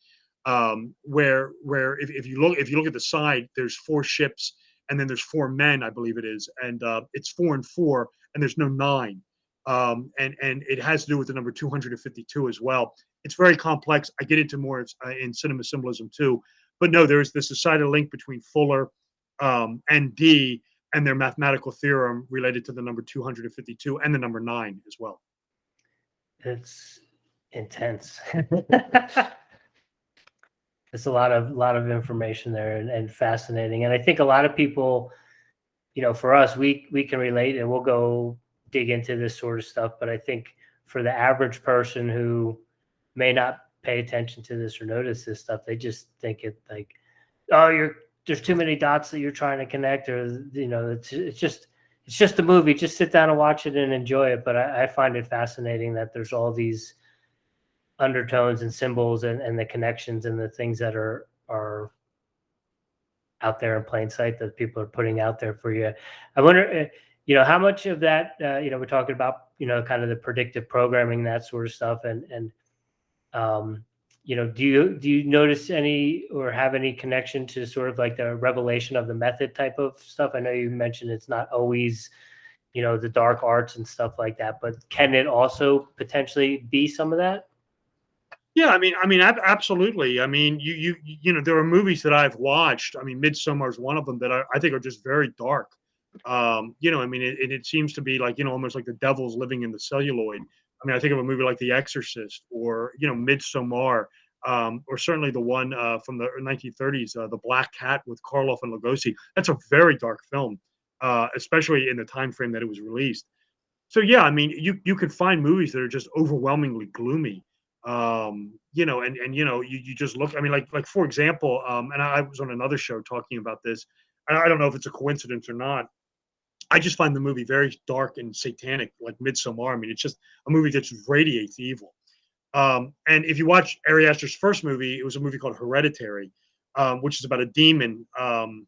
where if you look at the side, there's 4 ships. And then there's 4 men, I believe it is, and it's 4 and 4, and there's no 9, and it has to do with the number 252 as well. It's very complex. I get into more in cinema symbolism too, but no, there's this societal link between Fuller and Dee and their mathematical theorem related to the number 252 and the number 9 as well. It's intense. It's a lot of information there and fascinating. And I think a lot of people, for us, we can relate and we'll go dig into this sort of stuff. But I think for the average person who may not pay attention to this or notice this stuff, they just think it like, oh, there's too many dots that you're trying to connect, or it's just a movie. Just sit down and watch it and enjoy it. But I find it fascinating that there's all these undertones and symbols and the connections and the things that are out there in plain sight that people are putting out there for you. I wonder, how much of that, we're talking about, kind of the predictive programming, that sort of stuff. And do you notice any or have any connection to sort of like the revelation of the method type of stuff? I know you mentioned it's not always, the dark arts and stuff like that, but can it also potentially be some of that? Yeah, absolutely. There are movies that I've watched. Midsommar is one of them that I think are just very dark. It seems to be like, almost like the devil's living in the celluloid. I think of a movie like The Exorcist or, Midsommar, or certainly the one from the 1930s, The Black Cat with Karloff and Lugosi. That's a very dark film, especially in the time frame that it was released. So, yeah, you could find movies that are just overwhelmingly gloomy. You just look, like for example, and I was on another show talking about this. I don't know if it's a coincidence or not. I just find the movie very dark and satanic, like Midsommar. It's just a movie that just radiates evil. And if you watch Ari Aster's first movie, it was a movie called Hereditary, which is about a demon known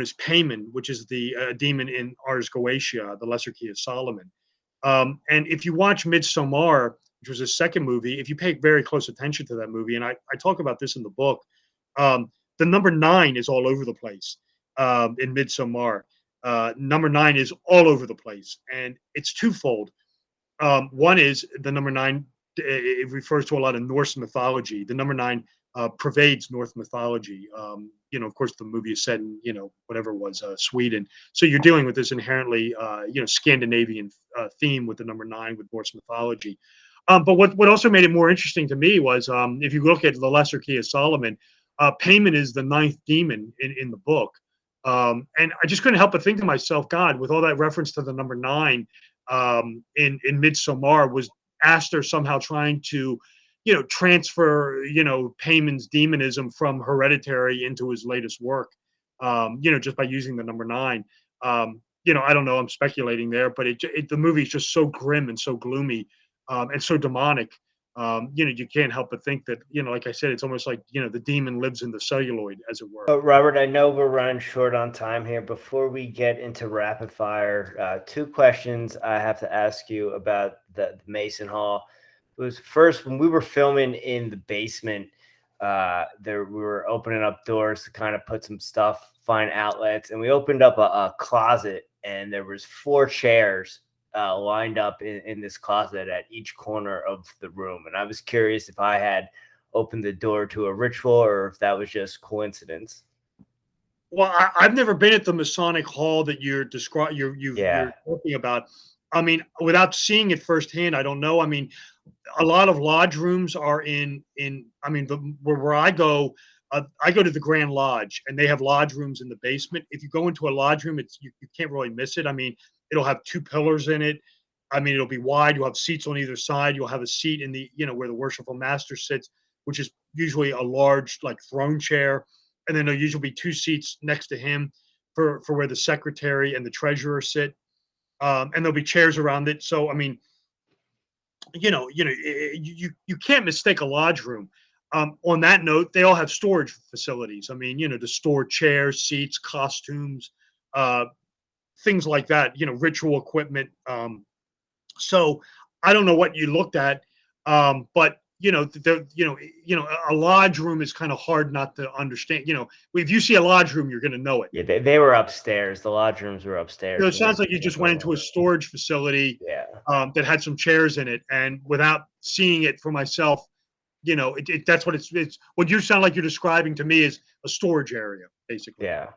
as Payman, which is the demon in Ars Goetia, the Lesser Key of Solomon. And if you watch Midsommar, which was his second movie, if you pay very close attention to that movie, and I talk about this in the book, the number 9 is all over the place in Midsommar. Number 9 is all over the place, and it's twofold. One is the number 9, it refers to a lot of Norse mythology. The number 9 pervades Norse mythology. Of course, the movie is set in, whatever it was, Sweden. So you're dealing with this inherently, Scandinavian theme with the number 9 with Norse mythology. But what also made it more interesting to me was, if you look at the Lesser Key of Solomon, Payment is the 9th demon in the book. And I just couldn't help but think to myself, God, with all that reference to the number 9 in Midsommar, was Aster somehow trying to, transfer, Payman's demonism from Hereditary into his latest work, just by using the number 9. I don't know, I'm speculating there, but the movie is just so grim and so gloomy, and so demonic. You can't help but think that, like I said, it's almost like, the demon lives in the celluloid, as it were. Robert, I know we're running short on time here. Before we get into rapid fire, 2 questions I have to ask you about the Mason Hall. It was first, when we were filming in the basement, we were opening up doors to kind of put some stuff, find outlets, and we opened up a closet, and there was 4 chairs lined up in this closet at each corner of the room. And I was curious if I had opened the door to a ritual or if that was just coincidence. Well, I've never been at the Masonic Hall that you're you're talking about. I mean, without seeing it firsthand, I don't know. I mean, a lot of lodge rooms are where I go to the Grand Lodge, and they have lodge rooms in the basement. If you go into a lodge room, you can't really miss it. I mean, it'll have 2 pillars in it. I mean, it'll be wide. You'll have seats on either side. You'll have a seat in the, where the worshipful master sits, which is usually a large, like, throne chair. And then there'll usually be 2 seats next to him for where the secretary and the treasurer sit. And there'll be chairs around it. So, I mean, you can't mistake a lodge room. On that note, they all have storage facilities. I mean, to store chairs, seats, costumes, things like that, ritual equipment. So I don't know what you looked at, but a lodge room is kind of hard not to understand. If you see a lodge room, you're going to know it. Yeah, they were upstairs. The lodge rooms were upstairs. It sounds like you just went into a storage facility, that had some chairs in it, and without seeing it for myself, that's what it's. What you sound like you're describing to me is a storage area, basically. Yeah.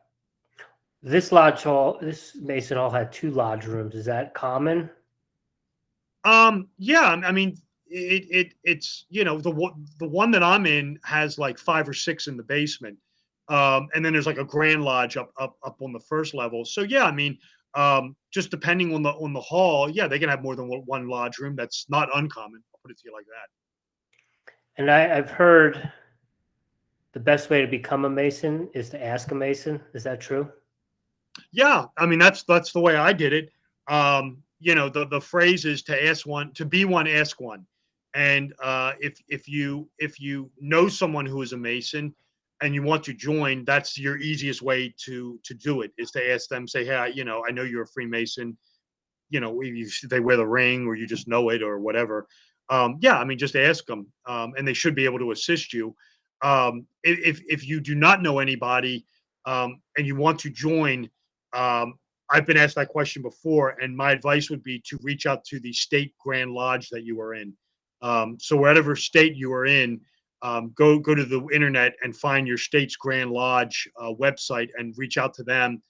This Mason Hall had 2 lodge rooms. Is that common? Yeah. I mean, it's the one that I'm in has like 5 or 6 in the basement, and then there's like a Grand Lodge up on the first level. So yeah, I mean, just depending on the hall, yeah, they can have more than one lodge room. That's not uncommon. I'll put it to you like that. And I've heard the best way to become a Mason is to ask a Mason. Is that true? Yeah, I mean, that's the way I did it. The phrase is to ask one, to be one, ask one. And if you know someone who is a Mason and you want to join, that's your easiest way to do it, is to ask them, say, hey, I know you're a Freemason. They wear the ring, or you just know it, or whatever. Yeah, I mean, just ask them, and they should be able to assist you. If you do not know anybody, and you want to join, I've been asked that question before, and my advice would be to reach out to the state Grand Lodge that you are in. So whatever state you are in, go to the internet and find your state's Grand Lodge website and reach out to them.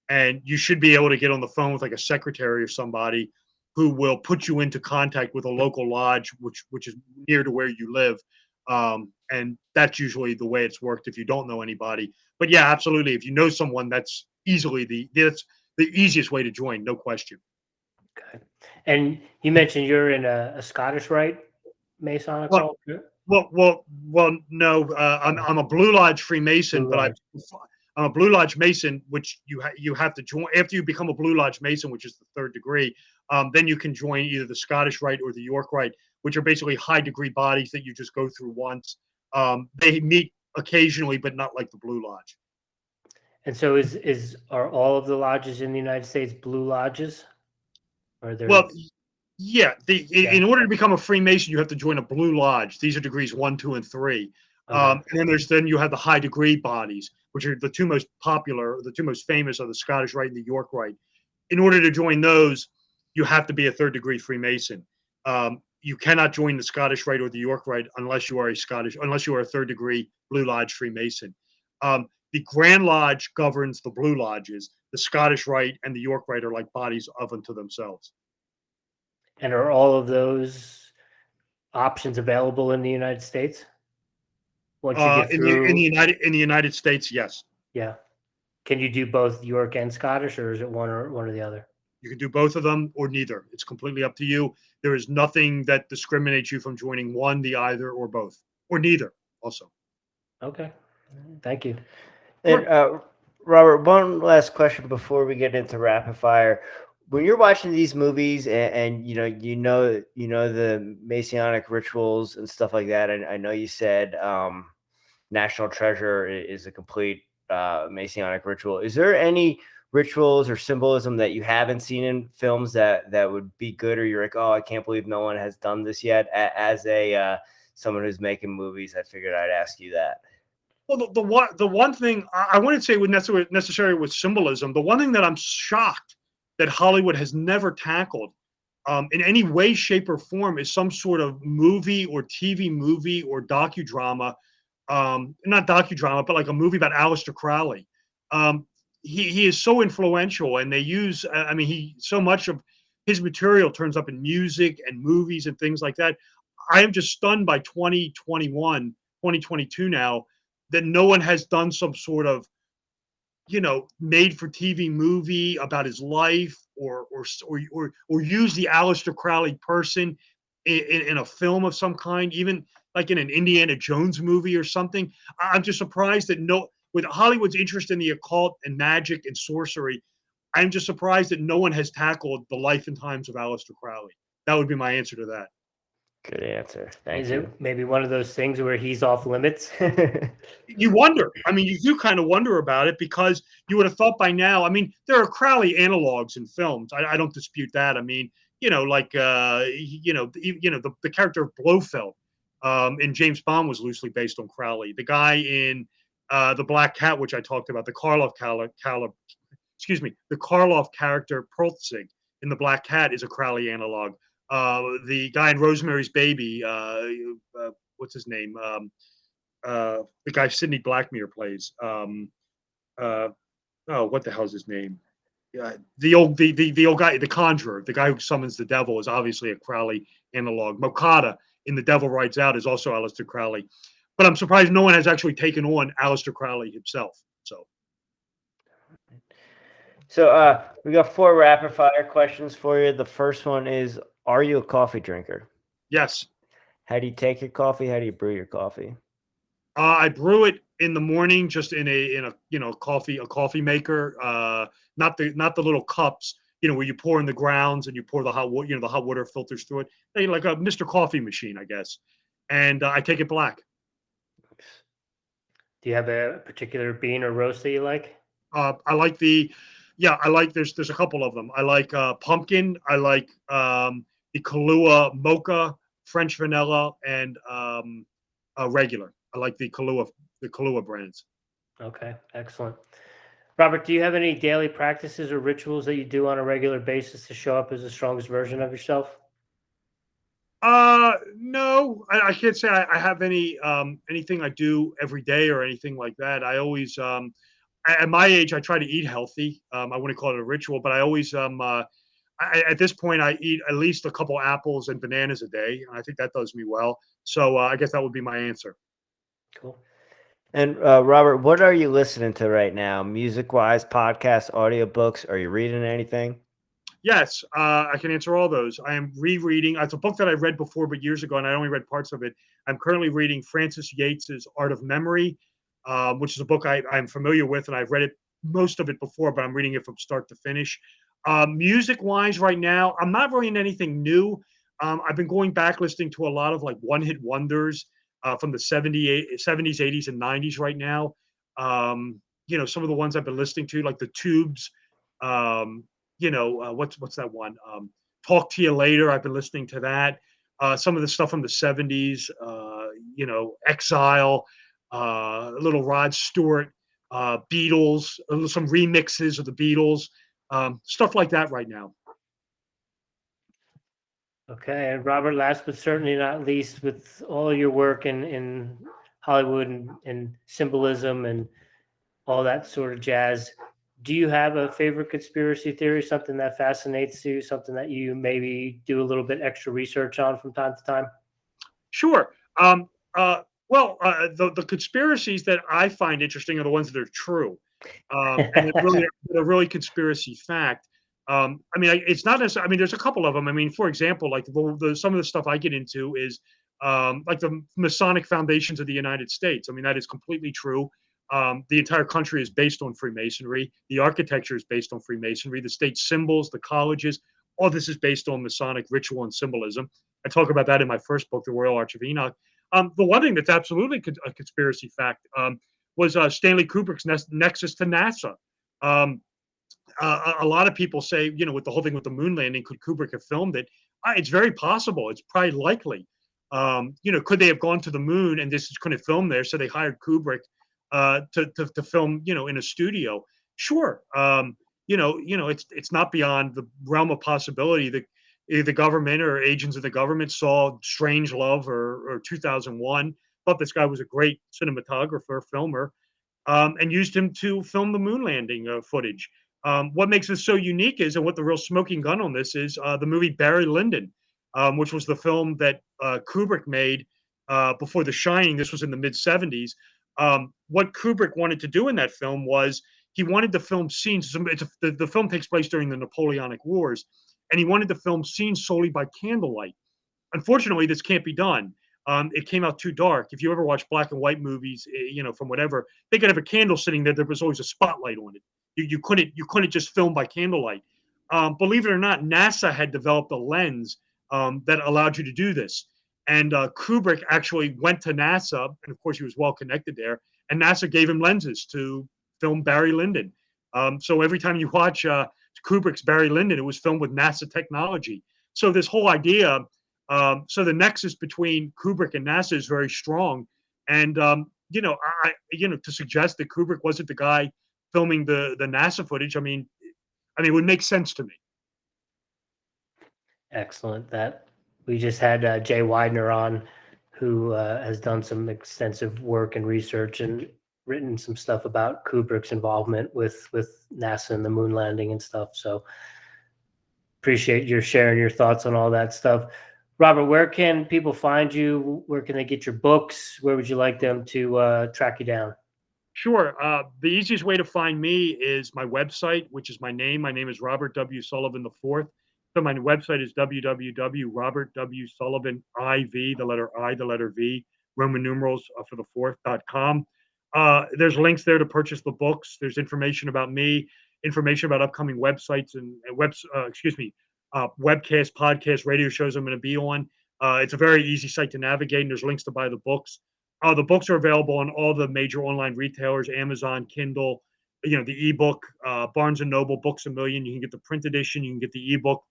And you should be able to get on the phone with like a secretary or somebody who will put you into contact with a local lodge, which is near to where you live. And that's usually the way it's worked if you don't know anybody. But yeah, absolutely. If you know someone, that's easily the easiest way to join, no question. Okay. And you mentioned you're in a Scottish Rite Masonic Hall? Well, no. I'm a Blue Lodge Freemason, but I'm a Blue Lodge Mason, which you have to join after you become a Blue Lodge Mason, which is the 3rd degree. Then you can join either the Scottish Rite or the York Rite, which are basically high degree bodies that you just go through once. They meet occasionally, but not like the Blue Lodge. And so are all of the lodges in the United States Blue Lodges? Well, yeah. In order to become a Freemason, you have to join a Blue Lodge. These are degrees 1, 2, and 3. Okay. And then you have the high degree bodies, which are the 2 most popular, the 2 most famous are the Scottish Rite and the York Rite. In order to join those, you have to be a 3rd degree Freemason. you cannot join the Scottish Rite or the York Rite unless you are a third degree Blue Lodge Freemason. The Grand Lodge governs the Blue Lodges. The Scottish Rite and the York Rite are like bodies of unto themselves. And are all of those options available in the United States? Once you get through in the United States, yes. Yeah. Can you do both York and Scottish, or is it one or the other? You can do both of them or neither. It's completely up to you. There is nothing that discriminates you from joining one, the either, or both, or neither also. Okay. Thank you. And Robert, one last question before we get into rapid fire. When you're watching these movies and you know the Masonic rituals and stuff like that, and I know you said National Treasure is a complete Masonic ritual. Is there any rituals or symbolism that you haven't seen in films that would be good, or you're like, oh, I can't believe no one has done this yet? As a someone who's making movies, I figured I'd ask you that. Well, the one thing I wouldn't say would necessarily with symbolism. The one thing that I'm shocked that Hollywood has never tackled in any way, shape, or form is some sort of movie or TV movie or docudrama. Not docudrama, but like a movie about Aleister Crowley. He is so influential, and they use. I mean, so much of his material turns up in music and movies and things like that. I am just stunned by 2022 now, that no one has done some sort of, made for TV movie about his life or use the Aleister Crowley person in a film of some kind, even like in an Indiana Jones movie or something. I'm just surprised that with Hollywood's interest in the occult and magic and sorcery, I'm just surprised that no one has tackled the life and times of Aleister Crowley. That would be my answer to that. Good answer. Thank you. Is it maybe one of those things where he's off limits? You wonder. I mean, you do kind of wonder about it, because you would have thought by now. I mean, there are Crowley analogs in films. I don't dispute that. I mean, the character of Blofeld in James Bond was loosely based on Crowley. The guy in The Black Cat, which I talked about, the Karloff character Prolzig in The Black Cat is a Crowley analog. The guy in Rosemary's Baby, what's his name? The guy Sidney Blackmere plays. What the hell's his name? The old guy, the Conjurer, the guy who summons the devil, is obviously a Crowley analog. Mokata in The Devil Rides Out is also Aleister Crowley. But I'm surprised no one has actually taken on Aleister Crowley himself. So we got 4 rapid fire questions for you. The first one is, are you a coffee drinker? Yes. How do you take your coffee? How do you brew your coffee? I brew it in the morning, just in a coffee maker. Not the little cups, where you pour in the grounds and you pour the hot water, the hot water filters through it. Like a Mr. Coffee machine, I guess. And I take it black. Do you have a particular bean or roast that you like? I like there's a couple of them. I like pumpkin. I like the Kahlua mocha, French vanilla, and regular. I like the Kahlua brands. Okay, excellent. Robert, do you have any daily practices or rituals that you do on a regular basis to show up as the strongest version of yourself? No, I can't say I have anything I do every day or anything like that. I always at my age, I try to eat healthy. I wouldn't call it a ritual, but I always at this point, I eat at least a couple apples and bananas a day. And I think that does me well. So I guess that would be my answer. Cool. And Robert, what are you listening to right now? Music-wise, podcasts, audiobooks? Are you reading anything? Yes, I can answer all those. I am rereading. It's a book that I read before, but years ago, and I only read parts of it. I'm currently reading Francis Yates's Art of Memory, which is a book I'm familiar with, and I've read most of it before, but I'm reading it from start to finish. Music-wise, right now, I'm not really in anything new. I've been going back listening to a lot of like one-hit wonders from the 70s, 80s, and 90s right now. Some of the ones I've been listening to, like the Tubes. What's that one? Talk to You Later. I've been listening to that. Some of the stuff from the 70s, Exile, little Rod Stewart, Beatles, some remixes of the Beatles, stuff like that right now. Okay, and Robert, last but certainly not least, with all your work in Hollywood and symbolism and all that sort of jazz, do you have a favorite conspiracy theory, something that fascinates you, something that you maybe do a little bit extra research on from time to time? Sure. The conspiracies that I find interesting are the ones that are true, and they're really conspiracy fact. It's not necessarily. I mean, there's a couple of them. I mean, for example, like some of the stuff I get into is like the Masonic foundations of the United States. I mean, that is completely true. The entire country is based on Freemasonry. The architecture is based on Freemasonry. The state symbols, the colleges, all this is based on Masonic ritual and symbolism. I talk about that in my first book, The Royal Arch of Enoch. The one thing that's absolutely a conspiracy fact was Stanley Kubrick's nexus to NASA. A lot of people say, with the whole thing with the moon landing, could Kubrick have filmed it? It's very possible. It's probably likely. Could they have gone to the moon and this couldn't film there, so they hired Kubrick to film, in a studio? Sure. It's not beyond the realm of possibility that the government or agents of the government saw Strangelove or 2001, thought this guy was a great cinematographer, filmer, and used him to film the moon landing footage. What makes this so unique is, and what the real smoking gun on this is, the movie Barry Lyndon, which was the film that Kubrick made before The Shining. This was in the mid-'70s. What Kubrick wanted to do in that film was he wanted to film scenes. The film takes place during the Napoleonic Wars, and he wanted to film scenes solely by candlelight. Unfortunately, this can't be done. It came out too dark. If you ever watch black and white movies, from whatever, they could have a candle sitting there. There was always a spotlight on it. You couldn't just film by candlelight. Believe it or not, NASA had developed a lens that allowed you to do this. And Kubrick actually went to NASA, and of course he was well connected there. And NASA gave him lenses to film Barry Lyndon. So every time you watch Kubrick's Barry Lyndon, it was filmed with NASA technology. So this whole idea, so the nexus between Kubrick and NASA is very strong. And to suggest that Kubrick wasn't the guy filming the NASA footage, I mean, it would make sense to me. Excellent. That we just had Jay Widener on, who has done some extensive work and research and written some stuff about Kubrick's involvement with NASA and the moon landing and stuff. So appreciate your sharing your thoughts on all that stuff. Robert, where can people find you? Where can they get your books? Where would you like them to track you down? Sure. The easiest way to find me is my website, which is my name. My name is Robert W. Sullivan IV. So my website is www.robertwsullivan.iv, the letter I, the letter V, Roman numerals for the fourth.com. There's links there to purchase the books. There's information about me, information about upcoming websites and webcasts, podcasts, radio shows I'm going to be on. It's a very easy site to navigate, and there's links to buy the books. The books are available on all the major online retailers: Amazon, Kindle, the ebook, Barnes and Noble, Books A Million. You can get the print edition, you can get the ebook.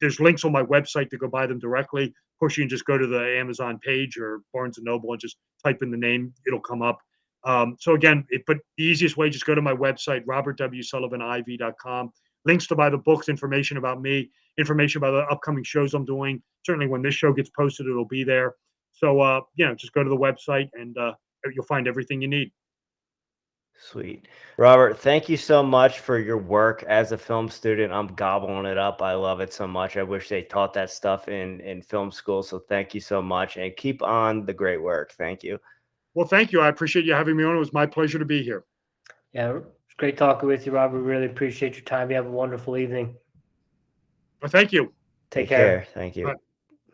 There's links on my website to go buy them directly. Of course, you can just go to the Amazon page or Barnes and Noble and just type in the name; it'll come up. But the easiest way, just go to my website, robertwsullivan.iv.com. Links to buy the books, information about me, information about the upcoming shows I'm doing. Certainly, when this show gets posted, it'll be there. So, just go to the website and you'll find everything you need. Sweet. Robert, thank you so much for your work as a film student. I'm gobbling it up. I love it so much. I wish they taught that stuff in film school. So thank you so much, and keep on the great work. Thank you. Well, thank you. I appreciate you having me on. It was my pleasure to be here. Yeah, it's great talking with you, Robert. Really appreciate your time. You have a wonderful evening. Well, thank you. Take care. Thank you. Bye.